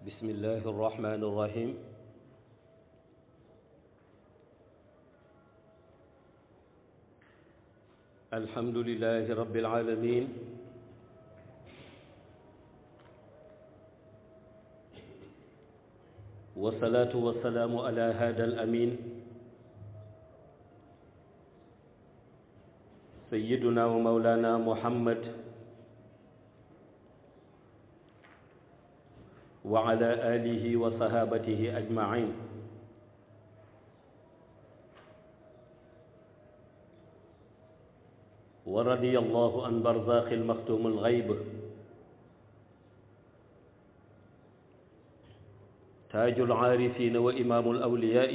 بسم الله الرحمن الرحيم الحمد لله رب العالمين والصلاة والسلام على هذا الأمين سيدنا ومولانا محمد وعلى آله وصحابته أجمعين ورضي الله عن برزاخ المختوم الغيب تاج العارفين وإمام الأولياء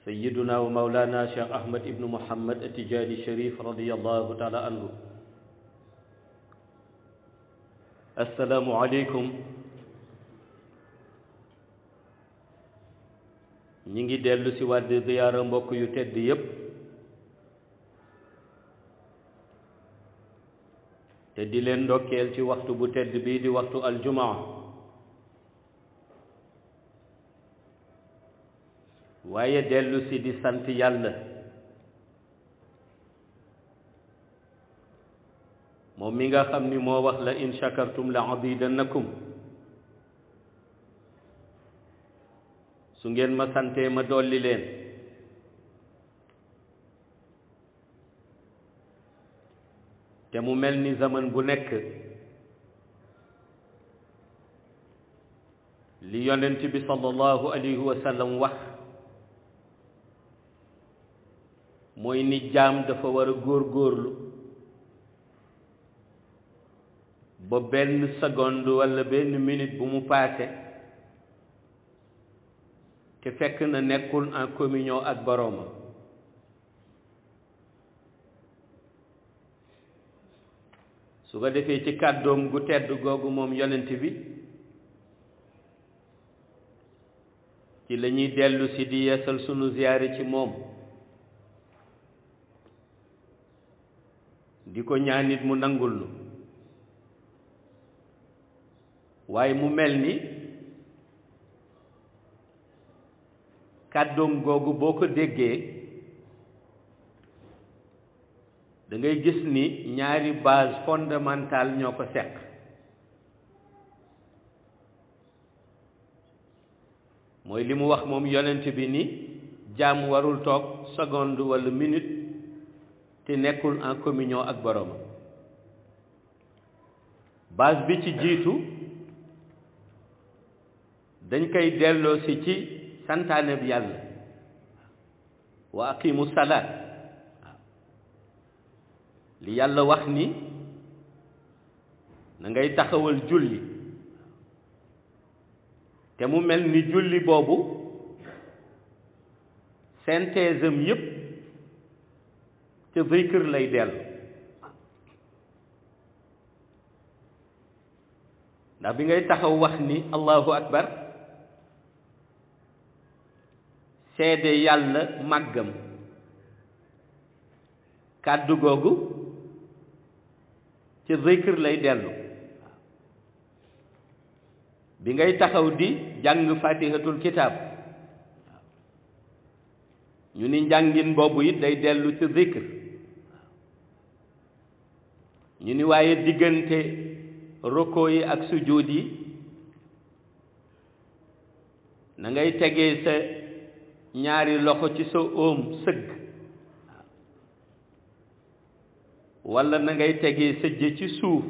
سيدنا ومولانا شيخ أحمد بن محمد التجاني الشريف رضي الله تعالى عنه. السلام عليكم. ñi ngi dellu si waat di ziyaara mbokk yu tedd yépp te di leen ndokkeel ci waxtu bu tedd bii di waxtu aljumaa waaye dellu si di sant yàlla moom mi nga xam ni moo wax la in shakartum la azidannakum su ngeen ma santee ma dolli leen te mu mel ni zaman bu nekk li yonent bi sallallahu alayhi wa sallam wax mooy ni jaam dafa war a góorgóorlu ba benn seconde walla benn minute bu mu paase te fekk na nekkul en communion ak boroomam su ko defee ci kàddoom gu tedd googu moom yonent bi ci la ñuy dellu si di yeesal sunu ziyaare ci moom di ko ñaanit mu nangul nu waaye mu mel ni kàddoom googu boo ko déggee da ngay gis ni ñaari base fondamentale ñoo ko seq mooy li mu wax moom yonent bi ni jaam warul toog seconde walla minute te nekkul en communion ak boroomam base bi ci jiitu dañ koy delloo si ci santaane bi yàlla wa aqimu salaat li yàlla wax ni na ngay taxawal julli te mu mel ni julli boobu synthèse am yépp te zikr lay dellu ndax bi ngay taxaw wax ni allahu akbar seede yàlla màggam kàddu googu ci zikr lay dellu bi ngay taxaw di jàng fatihatul kitab ñu ni njàngin boobu it day dellu ci zikr ñu ni waaye diggante roko yi ak sujjóot yi na ngay tegee sa ñaari loxo ci sa óom sëgg walla na ngay tegee sa jë ci suuf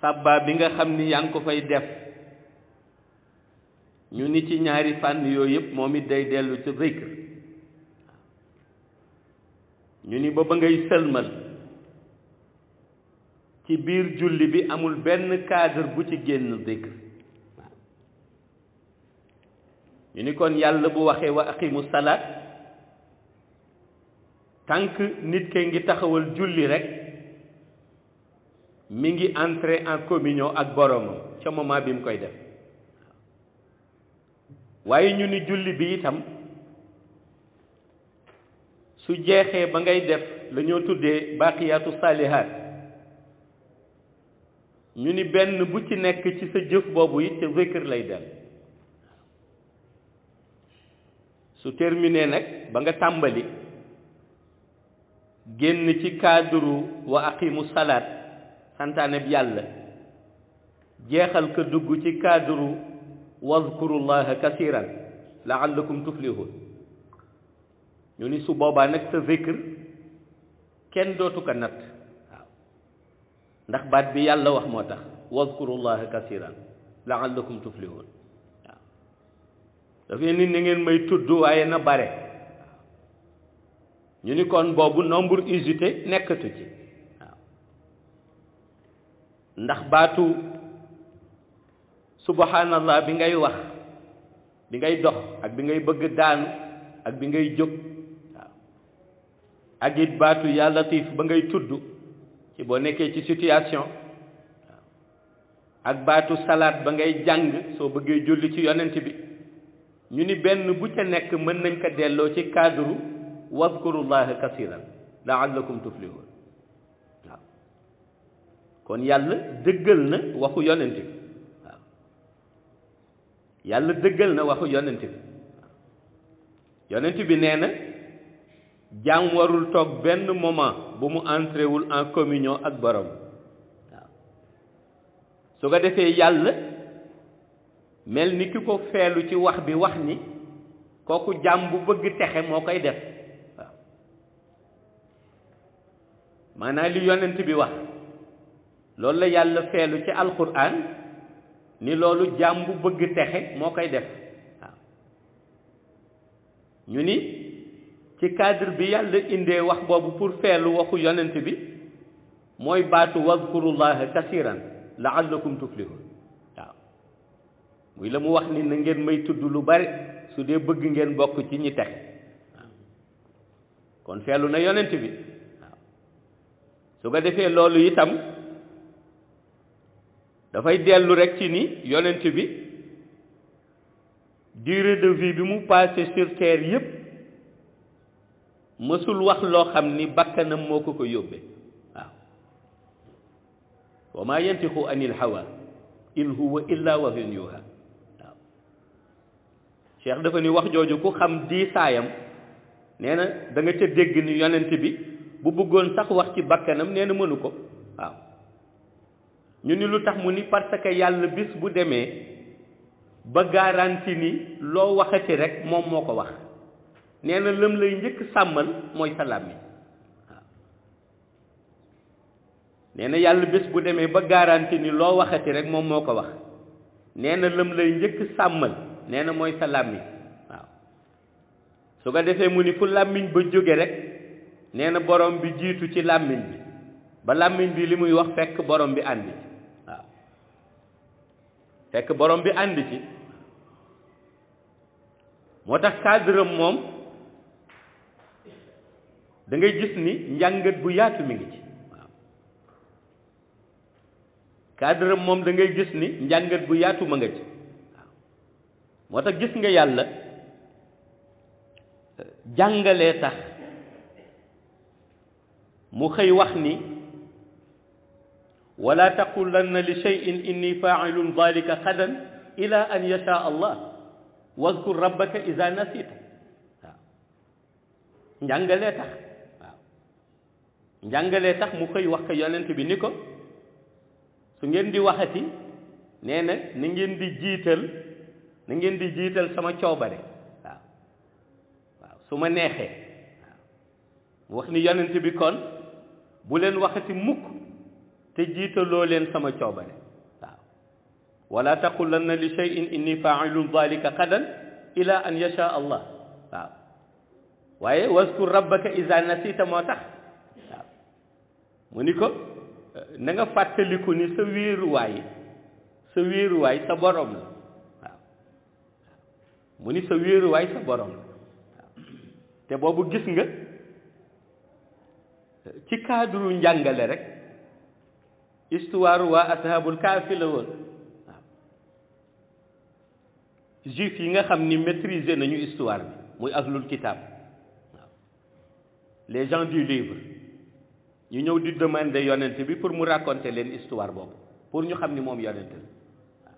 sàbbaa bi nga xam ni yaa ngi ko fay def ñu ni ci ñaari fànn yooyu yëpp moom it day dellu ci zikr ñu ni ba ngay sëlmal ci biir julli bi amul benn cadre bu ci génn zikr ñu ni kon yàlla bu waxee wa aqimu salaat tant que nit ke ngi taxawal julli rek mi ngi entrer en communion ak boroomam ca moment bi mu koy def waaye ñu ni julli bi itam su jeexee ba ngay def la ñoo tuddee baaqiyaatu saalihaat ñu ni benn bu ci nekk ci sa jëf boobu it te zikr lay del su terminé nag ba nga tàmbali génn ci cadre wa aqimu salaat santaane bi yàlla jeexal ko dugg ci cadre wazkurullaha kasiran laallakum tuflihun ñu ni su boobaa nag sa zikr kenn dootu ko natt waaw ndax baat bi yàlla wax moo tax wazkurullaha kasiran laallakum tuflihun waaw dafay nit na ngeen may tudd waaye na bare ñu ni kon boobu nombre usité nekkatu ci waaw ndax baatu subhanallah bi ngay wax bi ngay dox ak bi ngay bëgg daanu ak bi ngay jóg waaw ak it baatu ya latif ba ngay tudd ci boo nekkee ci situation waaw ak baatu salaat ba ngay jàng soo bëggee julli ci yonent bi ñu ni benn bu ca nekk mën nañ ko delloo ci cadre wazkurullaha kasiran laallakum tuflihun waaw kon yàlla dëggal na waxu yonent bi waaw yàlla dëggal na waxu yonent bi yonent bi nee na jaam warul toog benn moment bu mu entré wul en communion ak borom waaw su ko defee yàlla mel ni ki ko feelu ci wax bi wax ni kooku jaam bu bëgg texe moo koy def waaw maanaam li yonent bi wax loolu la yàlla feelu ci alquran ni loolu jaam bu bëgg texe moo koy def waaw ñu ni ci cadre bi yàlla indee wax boobu pour feelu waxu yonent bi mooy baatu wazkurullaha kasiran laallakum tuflihun waaw muy la mu wax ni na ngeen may tudd lu bari su dee bëgg ngeen bokk ci ñi texe waaw kon feelu na yonent bi waaw su ko defee loolu itam dafay dellu rek ci ni yonent bi durée de vie bi mu passé sur terre yépp mësul wax loo xam ni bakkanam moo ko yóbbee waaw wa maa yantixu anil hawa in huwa illa wahyun yuha waaw Cheikh dafa ni wax jooju ku xam diisaayam nee na da nga ca dégg ni yonent bi bu bëggoon sax wax ci bakkanam nee na mënu ko waaw ñu ni lu tax mu ni parce que yàlla bis bu demee ba garanti ni loo waxati rek moom moo ko wax nee na lëm lay njëkk sàmmal mooy sa làmmiñ waaw nee na yàlla bés bu demee ba garanti ni loo waxati rek moom moo ko wax nee na lëm lay njëkk sàmmal nee na mooy sa làmmiñ waaw su ko defee mu ni fu làmmiñ ba jóge rek nee na borom bi jiitu ci làmmiñ bi ba làmmiñ bi li muy wax fekk borom bi àndi ci waaw fekk borom bi àndi ci moo tax cadre moom da ngay gis ni njàngat bu yaatu mi ngi ci waaw cadre moom da ngay gis ni njàngat bu yaatu ma nga ci waaw moo tax gis nga yàlla jàngalee tax mu xëy wax ni wala taqulanna li shay'in inni fa'ilun dhalika xadan ila an yasha allah wazkur rabbaka iza nasita waaw njàngalee tax waaw njàngalee tax mu xëy wax ko yonent bi ni ko su ngeen di waxati nee na na ngeen di jiital sama coobare waaw waaw su ma neexee waaw mu wax ni yonent bi kon bu leen waxati mukk te jiitaloo leen sama coobare waaw wala taqulanna li shay'in inni fa'ilun dhalika qadan ila an yasha allah waaw waaye wazkur rabbaka iza nasita moo tax waaw mu ni ko na nga fàttaliku ni sa wéeruwaay sa borom la waaw mu ni sa wéeruwaay sa borom la waaw te boobu gis nga ci cadre njàngale rek histoire waa ashabul kaafi la woon waaw juif yi nga xam ni maîtriser nañu histoire bi muy ahlul kitab waaw les gens du livre ñu ñëw di demander yonent bi pour mu raconter leen histoire boobu pour ñu xam ni moom yonent la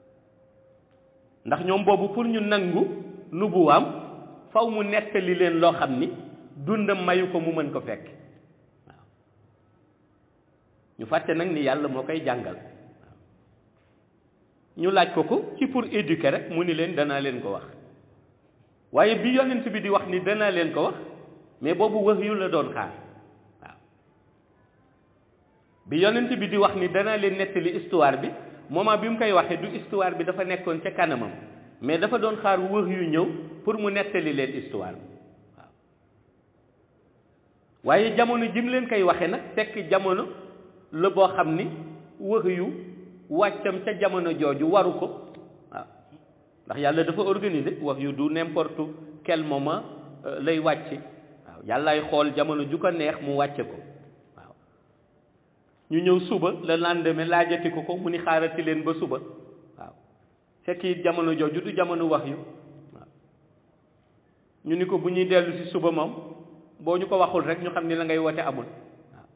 ndax ñoom boobu pour ñu nangu nubuwaam faw mu nettali leen loo xam ni dundam mayu ko mu mën ko fekk waaw ñu fàtte nag ni yàlla moo koy jàngal waaw ñu laaj ko ci pour éduquer rek mu ni leen danaa leen ko wax waaye bi yonent bi di wax ni danaa leen ko wax mais boobu wahyu la doon xaar waaw bi yonent bi di wax ni danaa leen nettali histoire bi moment bi mu koy waxee du histoire bi dafa nekkoon ca kanamam mais dafa doon xaar wahyu ñëw pour mu nettali leen histoire bi waaw waaye jamono ji mu leen koy waxee nag fekk jamono la boo xam ni wahyu wàccam ca jamono jooju waru ko waaw ndax yàlla dafa organiser wahyu du n'importe quel moment lay wàcc waaw yàllaay xool jamono ju ko neex mu wàcce ko waaw ñu ñëw suba le lendemain laajati ko mu ni xaarati leen ba suba waaw fekk it jamono jooju du jamono wahyu waaw ñu ni ko bu ñuy dellu si suba moom boo ñu ko waxul rek ñu xam ni la ngay wote amul waaw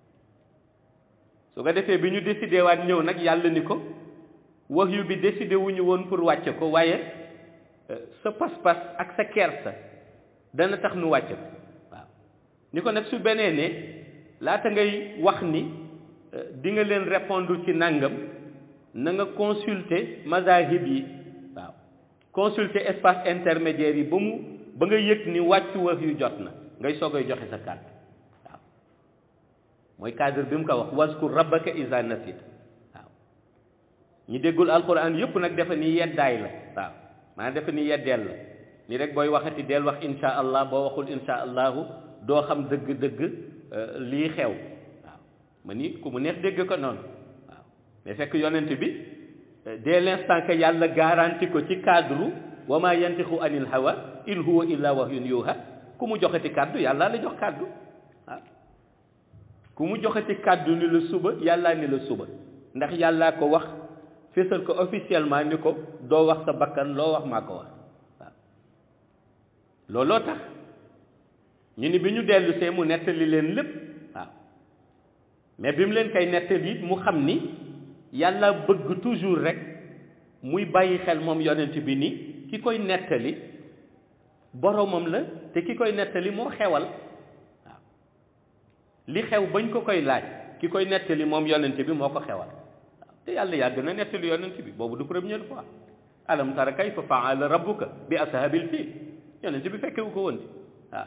su ko defee bi ñu décidé waat ñëw nag yàlla ni ko wahyu bi décidé wuñu woon pour wàcce ko waaye sa pas-pas ak sa kersa dana tax nu wàcce ko waaw ni ko nag su benee ne laata ngay wax ni di nga leen répondre ci nangam na nga consulter mazahib yi waaw consulter espace intermédiaire yi ba nga yëg ni wàccu wahyu jot na ngay soogay joxe sa kàddu waaw mooy cadre bi mu ko wax waskur rabbaka iza nasit waaw ñi déggul alquran yëpp nag defe ni yeddaay la waaw maanaam defe ni yeddeel la ni rek booy waxati del wax insha allah boo waxul insha allahu doo xam dëgg-dëgg lii xew waaw ma ni ku mu neex dégg ko noonu waaw mais fekk yonent bi dès l'instant que yàlla garanti ko ci cadre wa ma yantixu anil hawa in huwa illa wahyun yuha ku mu joxati kàddu yàlla la jox kàddu waaw ku mu joxati kàddu ni la suba yàlla ni la suba ndax yàllaa ko wax fésal ko officiellement ni ko doo wax sa bakkan loo wax maa ko wax waaw looloo tax ñu ni bi ñu dellu see mu nettali leen lépp waaw mais bi mu leen koy nettali it mu xam ni yàlla bëgg toujours rek muy bàyyi xel moom yonent bi ni ki koy nettali boromam la te ki koy nettali moo xewal waaw li xew bañ ko koy laaj ki koy nettali moom yonent bi moo ko xewal te yàlla yàgg na nettali yonent bi boobu du première fois alam tara kayfa faala rabbuka bi ashabil fiil yonent bi fekkewu ko woon di waaw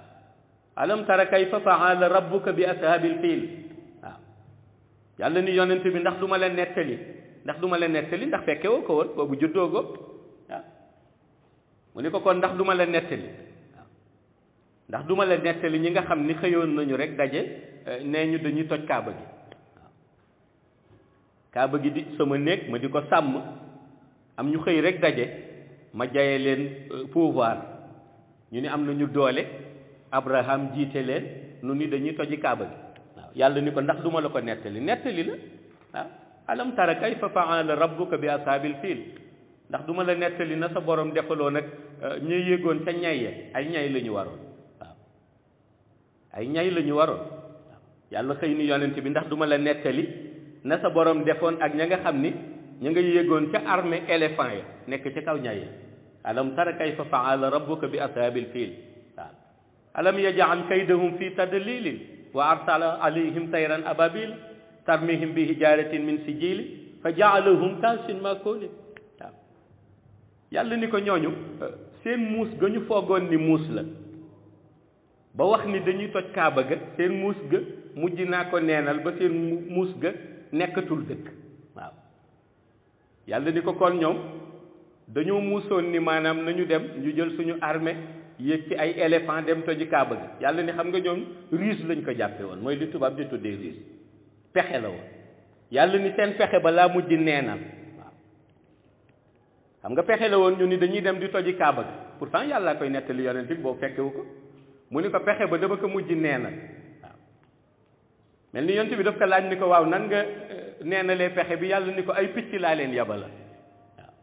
alam tara kayfa faala rabbuka bi ashabil fiil waaw yàlla ni yonent bi ndax du ma la nettali ndax fekkewoo ko woon boobu juddoo go waaw mu ni ko kon ndax du ma la nettali waaw ndax du ma la nettali ñi nga xam ni xëyoon nañu rek daje nee ñu dañuy toj kaaba gi kaaba gi di sama néeg ma di ko sàmm am ñu xëy rek daje ma jaye leen pouvoir ñu ni am nañu doole Abraham jiite leen nu ni dañuy toji kaaba gi waaw yàlla ni ko ndax duma la ko nettali la waaw alam tara kayfa faala rabbuka bi ashaabil fiil ndax duma la nettali na sa borom defaloo nag ñu yéegoon ca ñay ay ñay la ñu waroon waaw ay ñay la ñu waroon waaw yàlla xëy ni yonent bi ndax duma la nettali na sa borom defoon ak ña nga xam ni ñu nga yéegoon ca armée éléphant ya nekk ci kaw ñay alam tara kayfa faala rabbuka bi ashaabil fiil waaw alam yaj'al kaydahum fi tadlilin wa arsala alayhim tayran ababil tarmihim bi hijaratin min sijil fa ja'alahum ka'sin ma'kulin waaw yàlla ni ko ñooñu seen muus ga ñu foogoon ni muus la ba wax ni dañuy toj kaaba ga seen muus ga mujj naa ko neenal ba seen muus ga nekkatul dëkk waaw yàlla ni ko kon ñoom dañoo muusoon ni maanaam nañu dem ñu jël suñu armée yéeg ci ay éléphant dem toji kaaba gi yàlla ni xam nga ñoom ruse lañ ko jàppe woon mooy li tubaab di tuddee ruse pexe la woon yàlla ni seen pexe ba laa mujj neenal waaw xam nga pexe la woon ñu ni dañuy dem di toji kaaba gi pourtant yàlla koy nettali yonent bi boobu fekkewu ko mu ni ko pexe ba dama ko mujj neenal waaw mel ni yonent bi daf ko laaj ni ko waaw nan nga neenalee pexe bi yàlla ni ko ay picc laa leen yabala waaw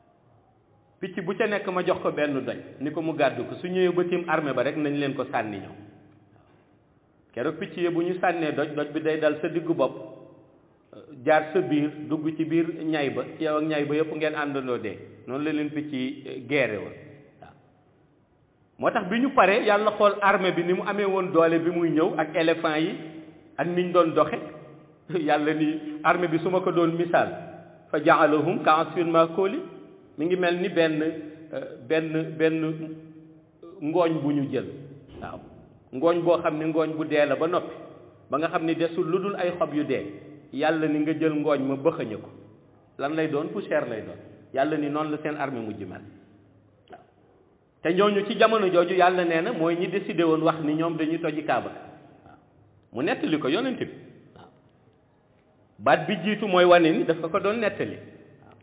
picc bu ca nekk ma jox ko benn doj ni ko mu gàddu ko su ñëwee ba tiim armée ba rek nañ leen ko sànni ñoom keroog picc yi bu ñu sànnee doj bi day dal sa diggu bopp jaar sa biir dugg ci biir ñay ba ci yow ak ñay ba yëpp ngeen àndandoo dee noonu la leen picc yi geere woon waaw moo tax bi ñu paree yàlla xool armée bi ni mu amee woon doole bi muy ñëw ak éléphant yi ak niñ doon doxe yàlla ni armée bi su ma ko doon misaal fa ja'alahum ka'asfin ma'kul mi ngi mel ni benn ngooñ bu ñu jël waaw ngooñ boo xam ne ngooñ bu dee la ba noppi ba nga xam ni desul lu dul ay xob yu dee yàlla ni nga jël ngooñ ma bëxëñe ko lan lay doon poussière lay doon yàlla ni noonu la seen armée mujj mel waaw te ñooñu ci jamono jooju yàlla nee na mooy ñi décidé woon wax ni ñoom dañuy toji kaaba waaw mu nettali ko yonent bi waaw baat bi jiitu mooy wane ni daf ko doon nettali waaw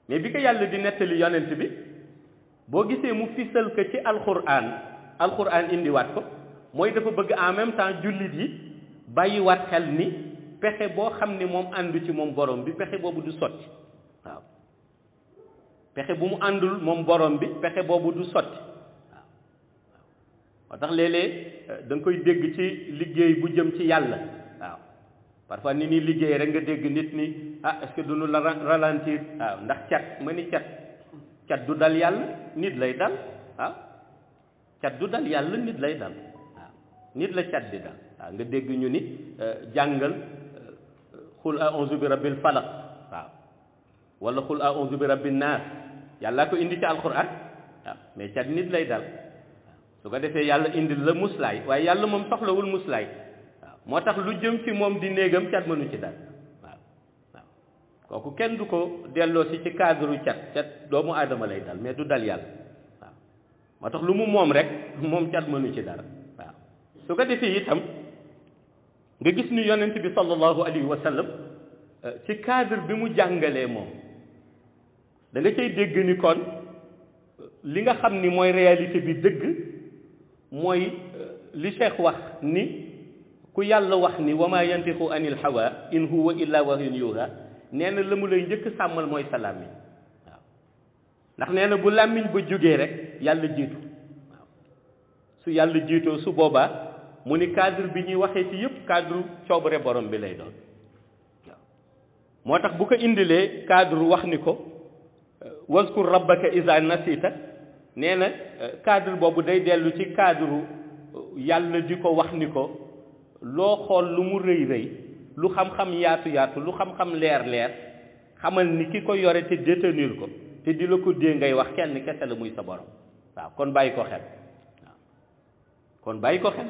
mais bi ko yàlla di nettali yonent bi boo gisee mu fisal ko ci alquran indiwaat ko mooy dafa bëgg en même temps jullit yi bàyyiwaat xel ni pexe boo xam ni moom àndu ci moom borom bi pexe boobu du sotti waaw pexe bu mu àndul moom borom bi pexe boobu du sotti waaw moo tax léeg-léeg da nga koy dégg ci liggéey bu jëm ci yàlla waaw parfois ni ñuy liggéey rek nga dégg nit ni est-ce que duñu la ralentir waaw ndax cat ma ni cat du dal yàlla nit lay dal waaw cat du dal yàlla nit lay dal waaw nit la cat di dal waaw nga dégg ñu ni jàngal xul a'uuzu bi rabbil falaq waaw wala xul a'uuzu bi rabbin naas yàlla ko indi ci alquran waaw mais cat nit lay dal waaw su ko defee yàlla indil la muslaay waaye yàlla moom soxlawul muslaay waaw moo tax lu jëm ci moom di néegam cat mënu ci dal waaw waaw kooku kenn du ko delloo si ci cadre cat doomu aadama lay dal mais du dal yàlla waaw moo tax lu mu moom rek moom cat mënu ci dara waaw su ko defee itam nga gis ni yonent bi sallallahu alayhi wa sallam ci cadre bi mu jàngalee moom da nga cay dégg ni kon li nga xam ni mooy réalité bi dëgg mooy li Cheikh wax ni ku yàlla wax ni wa ma yantiqu anil hawa in huwa illa wahyun yuha nee na la mu lay njëkk sàmmal mooy sa làmmiñ waaw ndax nee na bu làmmiñ ba jógee rek yàlla jiitu waaw su yàlla jiitoo su boobaa mu ni cadre bi ñuy waxee ci yëpp cadre coobare borom bi lay doon waaw moo tax bu ko indilee cadre wax ni ko wazkur rabbaka iza nasita nee na cadre boobu day dellu ci cadre yàlla di ko wax ni ko loo xool lu mu rëy rëy lu xam-xam yaatu yaatu lu xam-xam leer leer xamal ni ki ko yore te détenir ko te di la ko dee ngay wax kenn kese la muy sa borom waaw kon bàyyi ko xel waaw kon bàyyi ko xel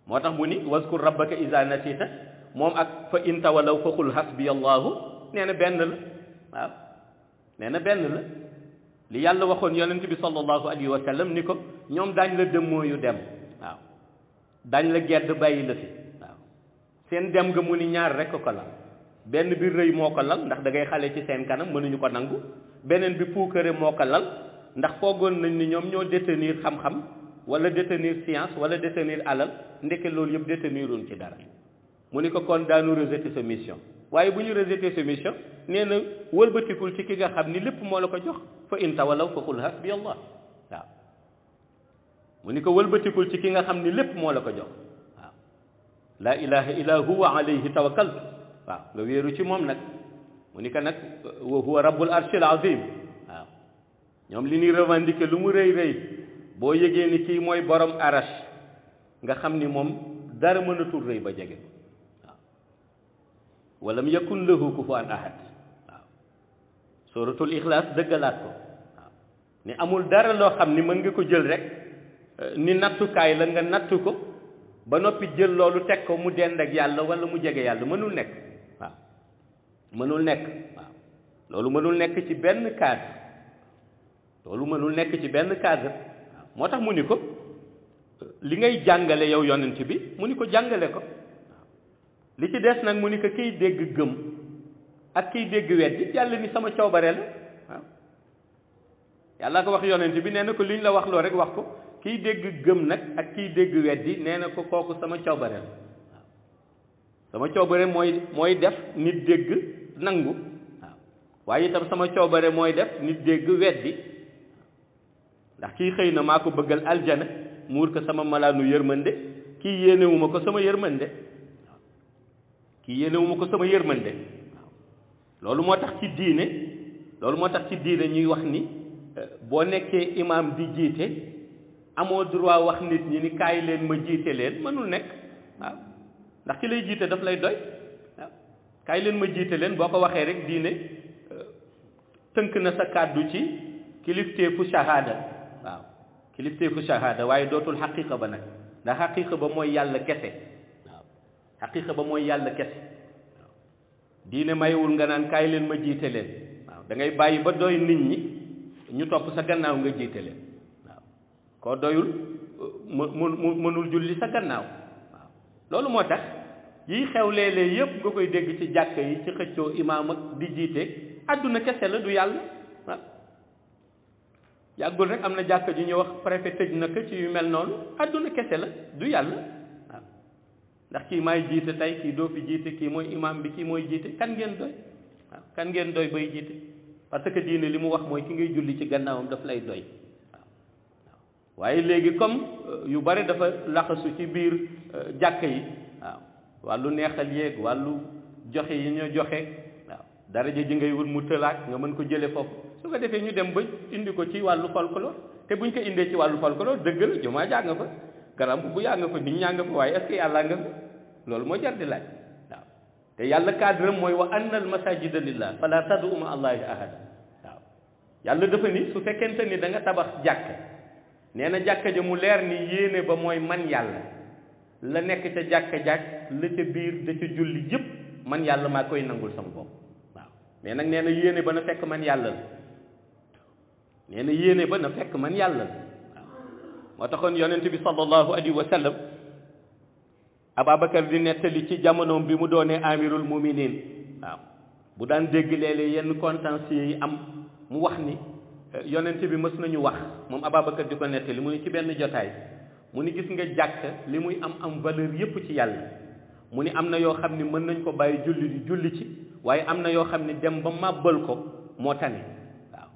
moo tax mu ni waskur rabbaka iza nasita moom ak fa in tawallaw fa qul hasbiya allahu nee na benn la waaw nee na benn la li yàlla waxoon yonent bi sallallahu alayhi wa sallam ni ko ñoom daañ la dëmmoo yu dem waaw daañ la gedd bàyyi la fi waaw seen dem nga mu ni ñaar rek ko lal benn bi rëy moo ko lal ndax da ngay xale ci seen kanam mënuñu ko nangu beneen bi puukare moo ko lal ndax foogoon nañ ni ñoom ñoo détenir xam-xam wala détenir science wala détenir alal ndeke loolu yëpp déteniruñ ci dara mu ni ko kon daanu rejeter sa mission waaye bu ñu rejeter sa mission nee na wëlbatikul ci ki nga xam ni lépp moo la ko jox fa in tawallaw fa qul hasbi allah waaw mu ni ko wëlbatikul ci ki nga xam ni lépp moo la ko jox waaw laa ilaha illa huwa alayhi tawakkaltu waaw nga wéeru ci moom nag mu ni ko nag wa huwa rabbul arshil azim waaw ñoom li ñuy revendiquer lu mu rëy rëy boo yëgee ni kii mooy borom arash nga xam ni moom dara mënatul rëy ba jege waaw walam yakun lahu kufuwan ahad waaw suratul ixlaas dëggalaat ko waaw ni amul dara loo xam ni mën nga ko jël rek ni nattukaay la nga nattu ko ba noppi jël loolu teg ko mu dend ak yàlla wala mu jege yàlla mënul nekk waaw mënul nekk waaw loolu mënul nekk ci benn cadre loolu mënul nekk ci benn cadre moo tax mu ni ko li ngay jàngale yow yonent bi mu ni ko jàngale ko li ci des nag mu ni ko kiy dégg gëm ak kiy dégg weddi yàlla ni sama coobare la waaw yàlla ko wax yonent bi nee na ko li ñu la wax loo rek wax ko kiy dégg gëm nag ak kiy dégg weddi nee na ko kooku sama coobare la waaw sama coobare mooy def nit dégg nangu waaw waaye itam sama coobare mooy def nit dégg weddi ndax kii xëy na maa ko bëggal aljana muur ko sama malaanu yërmande kii yéenewuma ko sama yërmande waaw kii yéenewuma ko sama yërmande waaw loolu moo tax ci diine ñuy wax ni boo nekkee imam di jiite amoo droit wax nit ñi ni kaay leen ma jiite leen mënul nekk waaw ndax ki lay jiite daf lay doy waaw kaay leen ma jiite leen boo ko waxee rek diine tënk na sa kàddu ci kilifteefu shahada waaw kilifteefu shahada waaye dootul xaqiqa ba nag ndax xaqiqa ba mooy yàlla kese waaw xaqiqa ba mooy yàlla kese waaw diine mayewul nga naan kaay leen ma jiite leen waaw da ngay bàyyi ba doy nit ñi ñu topp sa gannaaw nga jiite leen waaw koo doyul mënul julli sa gannaaw waaw loolu moo tax yiy xew léeg-léeg yépp nga koy dégg ci jàkka yi ci xëccoo imaam ak di jiite àdduna kese la du yàlla waaw yàggul rek am na jàkka ju ñuy wax préfet tëj na ko ci yu mel noonu àdduna kese la du yàlla waaw ndax kii maay jiite tey kii doo fi jiite kii mooy imaam bi kii mooy jiite kan ngeen doy waaw kan ngeen doy bay jiite parce que diine li mu wax mooy ki ngay julli ci gannaawam daf lay doy waaw waaye léegi comme yu bari dafa laxasu ci biir jàkka yi waaw wàllu neexal yéeg wàllu joxe yi ñoo joxe waaw daraja ji ngay wut mu tëlaak nga mën ko jële foofu su ko defee ñu dem ba indi ko ci wàllu folklore te buñ ko indee ci wàllu folklore dëgg la jumaa jaa nga fa garam bu yaa nga fa nit ñaa nga fa waaye est-ce que yàlla nga fa loolu moo jar di laaj waaw te yàlla cadre mooy wa anna al masajida lillah fala tad'u ma allahi ahada waaw yàlla dafa ni su fekkente ni da nga tabax jàkk nee na jàkka ja mu leer ni yéene ba mooy man yàlla la nekk ca jàkk la ca biir da ca julli yëpp man yàlla maa koy nangul sama bopp waaw mais nag nee na yéene ba na fekk man yàlla la nee na yéene ba na fekk man yàlla la waaw moo taxoon yonent bi sallallahu alayhi wa sallam Ababacar di nettali ci jamonoom bi mu doonee amirul muminin waaw bu daan dégg léeg-léeg yenn contentieux yi am mu wax ni yonent bi mës nañu wax moom Ababacar di ko nettali mu ni ci benn jotaay mu ni gis nga jàkk li muy am valeur yépp ci yàlla mu ni am na yoo xam ni mën nañ ko bàyyi julli di julli ci waaye am na yoo xam ni dem ba màbbal ko moo tane waaw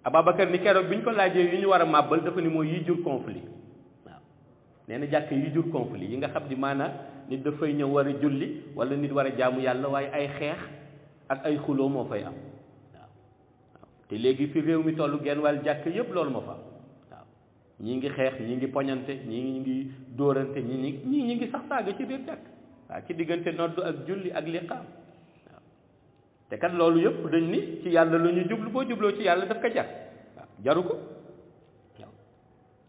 Ababacar ni keroog bi ñu ko laajee yu ñu war a màbbal dafa ni mooy yi jur conflit waaw nee na jàkk yi jur conflit yi nga xam ni maanaam nit dafay ñëw war a julli wala nit war a jaamu yàlla waaye ay xeex ak ay xuloo moo fay am waaw te léegi fi réew mi tollu genn wàll jàkk yépp loolu moo fa am ñii ngi xeex ñii ngi poñante ñii ngi dóorante ñii ngi sax saaga ci biir jàkk waaw ci diggante noddu ak julli ak liqaam waaw te kat loolu yëpp dañ ni ci yàlla la ñu jublu boo jubloo ci yàlla daf ko jar waaw jaru ko waaw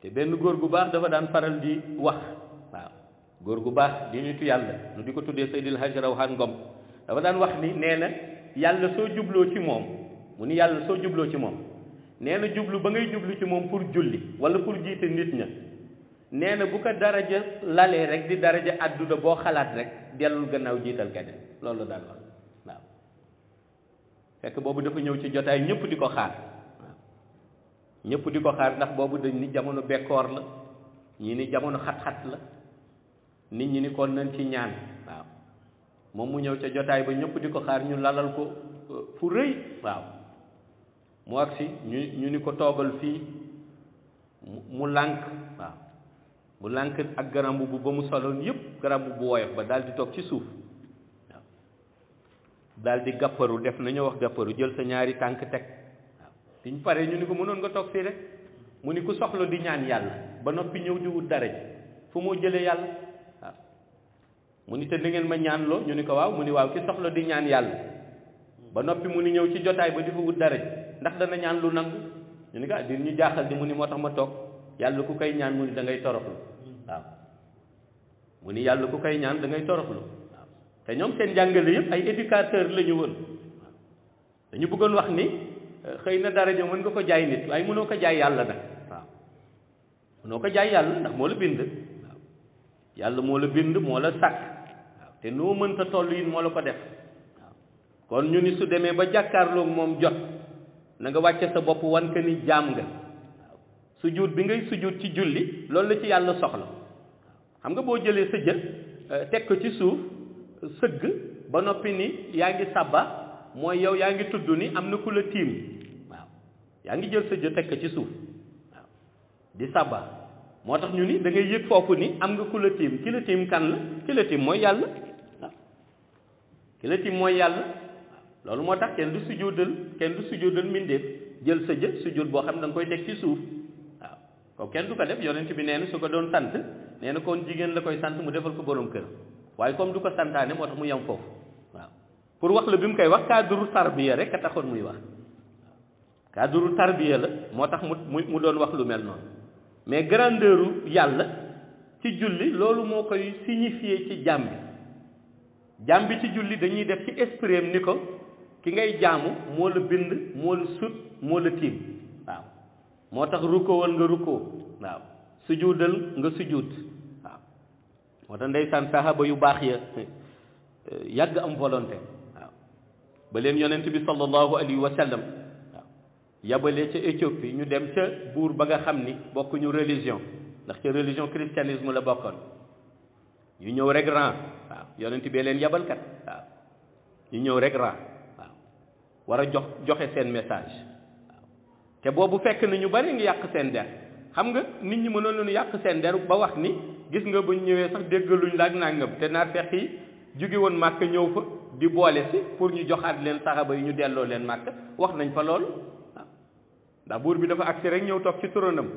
te benn góor gu baax dafa daan faral di wax waaw góor gu baax di nitu yàlla nu di ko tuddee Seydil Hadji Rawhan Ngom dafa daan wax ni nee na yàlla soo jubloo ci moom mu ni yàlla soo jubloo ci moom nee na jublu ba ngay jublu ci moom pour julli wala pour jiite nit ña nee na bu ko daraja lalee rek di daraja àdduna boo xalaat rek dellul gannaaw jiital keneen loolu la daan wax waaw fekk boobu dafa ñëw ci jotaay ñëpp di ko xaar waaw ñëpp di ko xaar ndax boobu dañ ni jamono bekkoor la ñii ni jamono xat-xat la nit ñi ni kon nañ ci ñaan waaw moom mu ñëw ca jotaay ba ñëpp di ko xaar ñu lalal ko fu rëy waaw mu agsi ñu ni ko toogal fii mu lànk waaw mu lànk ak garambu bu ba mu soloon yépp garambu bu woyof ba daal di toog ci suuf waaw daal di gàpparu def nañu wax gàpparu jël sa ñaari tànk teg waaw biñ pare ñu ni ko mënoon nga toog fii rek mu ni ku soxla di ñaan yàlla ba noppi ñëw di wut dara ji fu moo jëlee yàlla waaw mu ni te da ngeen ma ñaan loo ñu ni ko waaw mu ni waaw ki soxla di ñaan yàlla ba noppi mu ni ñëw ci jotaay ba di fa wut dara ji ndax dana ñaan lu nangu ñu ni ko di ñu jaaxal di mu ni moo tax ma toog yàlla ku koy ñaan mu ni da ngay toroxlu waaw mu ni yàlla ku koy ñaan da ngay toroxlu waaw te ñoom seen jàngale yëpp ay éducateur la ñu woon waaw dañu bëggoon wax ni xëy na daraja mën nga ko jaay nit waaye mënoo ko jaay yàlla nag waaw mënoo ko jaay yàlla ndax moo la bind waaw yàlla moo la bind moo la sàkk waaw te noo mënta toll yi moo la ko def waaw kon ñu ni su demee ba jàkkaarloog moom jot na nga wàcce sa bopp wan ka ni jaam nga waaw sujjuut bi ngay sujjuut ci julli loolu la ci yàlla soxla xam nga boo jëlee sa jë teg ko ci suuf sëgg ba noppi ni yaa ngi sàbba mooy yow yaa ngi tudd ni am na ku la tiim waaw yaa ngi jël sa jë teg ko ci suuf waaw di sàbba moo tax ñu ni da ngay yëg foofu ni am nga ku la tiim ki la tiim kan la ki la tiim mooy yàlla waaw ki la tiim mooy yàlla loolu moo tax kenn du sujjóotal mbindeef jël sa jë sujjóot boo xam ne da nga koy teg ci suuf waaw ko kenn du ko def yonent bi nee na su ko doon sant nee na kon jigéen la koy sant mu defal ko borom kër waaye comme du ko santaane moo tax mu yem foofu waaw pour wax la bi mu koy wax cadre tarbiya rek a taxoon muy wax cadre tarbiya la moo tax mu doon wax lu mel noonu mais grandeur yàlla ci julli loolu moo koy signifier ci jaam bi ci julli dañuy def ci esprit ni ko ki ngay jaamu moo la bind moo la sut moo la tiim waaw moo tax rukkowal nga rukkoo waaw sujudal nga sujud waaw moo tax ndeysaan sahaba yu baax ya yàgg am volonté waaw ba leen yonent bi sallallahu alayhi wa sallam waaw yabalee ca Éthiopie ñu dem ca buur ba nga xam ni bokkuñu religion ndax ca religion christianisme la bokkoon ñu ñëw rek ran waaw yonent bee leen yabalkat waaw ñu ñëw rek ran waaw war a joxe seen message waaw te boobu fekk na ñu bari ngi yàq seen der xam nga nit ñi mënoon nañu yàq seen der ba wax ni gis nga bu ñu ñëwee sax déggaluñ la ak nangam te naar fekk yi jóge woon màkk ñëw fa di boole si pour ñu joxaat leen saxaba yi ñu delloo leen màkk wax nañ fa loolu waaw ndax buur bi dafa agsi rek ñëw toog ci tronam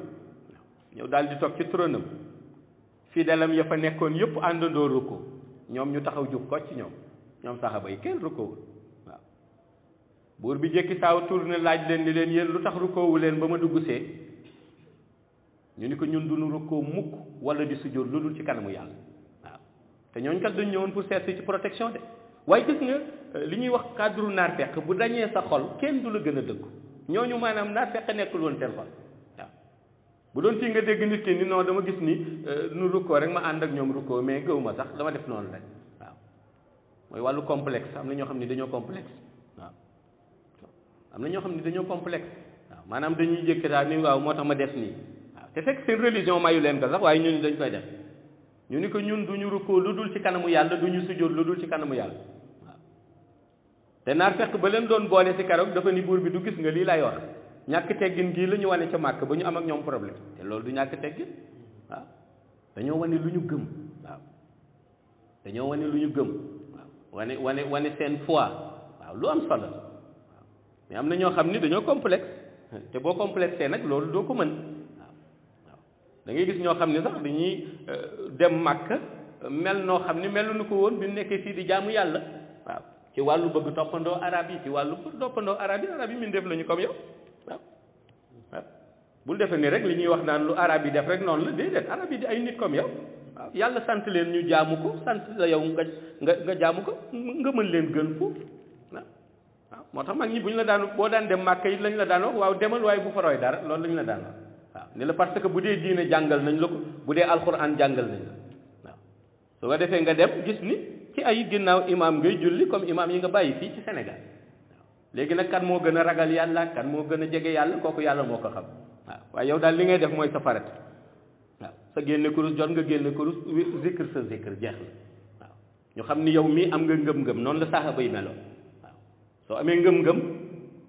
ñëw daal di toog ci tronam fidelam ya fa nekkoon yëpp àndandoo rukkoo ñoom ñu taxaw jub ko ci ñoom saxaba yi kenn rukkoowul waaw buur bi jékki saaw tourné laaj leen ni leen yéen lu tax rukkoowu leen ba ma dugg see ñu ni ko ñun duñu rukkoo mukk wala di sujjóot lu dul ci kanamu yàlla waaw te ñooñ kat dañ ñëwoon pour seet ci protection de waaye gis nga li ñuy wax cadre naar fekk bu dañee sa xol kenn du la gën a dëggu ñooñu maanaam naar fekk nekkul woon seen xol waaw bu doon fii nga dégg nit ki ni non dama gis ni nu rukkoo rek ma ànd ak ñoom rukkoo mais gëwuma sax dama def noonu rek waaw mooy wàllu complexe am na ñoo xam ne dañoo complexe waaw am na ñoo xam ne dañoo complexe waaw maanaam dañuy jékki daal ni waaw moo tax ma def nii waaw te fekk seen religion mayu leen ko sax waaye ñun dañ koy def ñu ni ko ñun duñu rukkoo lu dul ci kanamu yàlla duñu sujjóot lu dul ci kanamu yàlla waaw te naar fekk ba leen doon boole ci keroog dafa ni buur bi du gis nga lii lay wax ñàkk teggin gii la ñu wane ca màkk ba ñu am ak ñoom problème te loolu du ñàkk teggin waaw dañoo wane lu ñu gëm waaw dañoo wane lu ñu gëm waaw wane seen foi waaw lu am solo waaw mais am na ñoo xam ni dañoo complexe te boo complexé nag loolu doo ko mën waaw waaw da ngay gis ñoo xam ni sax dañuy dem màkk mel noo xam ni melu nu ko woon bi nekkee fii di jaamu yàlla waaw ci wàllu bëgg toppandoo arab yi ci wàllu bëgg toppandoo arab yi min def lañu comme yow waaw waaw bul defe ni rek li ñuy wax naan lu arab yi def rek noonu la déedéet arab yi di ay nit comme yow waaw yàlla sant leen ñu jaamu ko sant la yow nga jaamu ko nga mën leen gën foofu waaw waaw moo tax mag ñi bu ñu la daan boo daan dem màkk yi lañ la daan wax waaw demal waaye bu fa roy dara loolu lañ la daan wax waaw ni la parce que bu dee diine jàngal nañ la ko bu dee alxuraan jàngal nañ la waaw su ko defee nga dem gis ni ci ay ginnaaw imaam ngay julli comme imaam yi nga bàyyi fii ci Sénégal léegi nag kan moo gën a ragal yàlla kan moo gën a jege yàlla kooku yàlla moo ko xam waaw waaye yow daal li ngay def mooy sa farat waaw sa génne kurus jot nga génne kurus zikr sa zikr jeex na waaw ñu xam ni yow mii am nga ngëm-ngëm noonu la saxaaba yi meloon waaw soo amee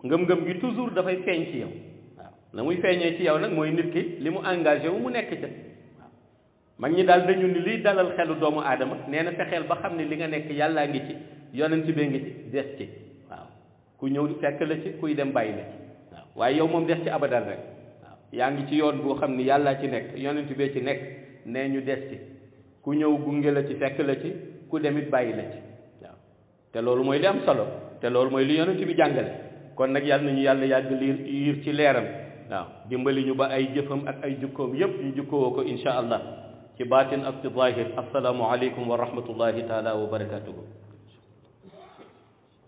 ngëm-ngëm gi toujours dafay feeñ ci yow waaw na muy feeñee ci yow nag mooy nit ki li mu engagé wu mu nekk ca waaw mag ñi daal dañu ni liy dalal xelu doomu aadama nee na fexeel ba xam ne li nga nekk yàllaa ngi ci yonent bee ngi ci des ci waaw ku ñëw fekk la ci kuy dem bàyyi la ci waaw waaye yow moom des ci abadal rek waaw yaa ngi ci yoon boo xam ni yàllaa ci nekk yonent bee ci nekk nee ñu des ci ku ñëw gunge la ci fekk la ci ku demit bàyyi la ci waaw te loolu mooy li am solo te loolu mooy li yonent bi jàngale kon nag yàlla nañu yàlla yàgg yiir ci leeram waaw dimbali ñu ba ay jëfam ak ay jukkoom yépp ñu jukkoo ko insha allah ci baatin ak ci zahir assalaamu aleykum wa rahmatullahi taala wa barakatuhu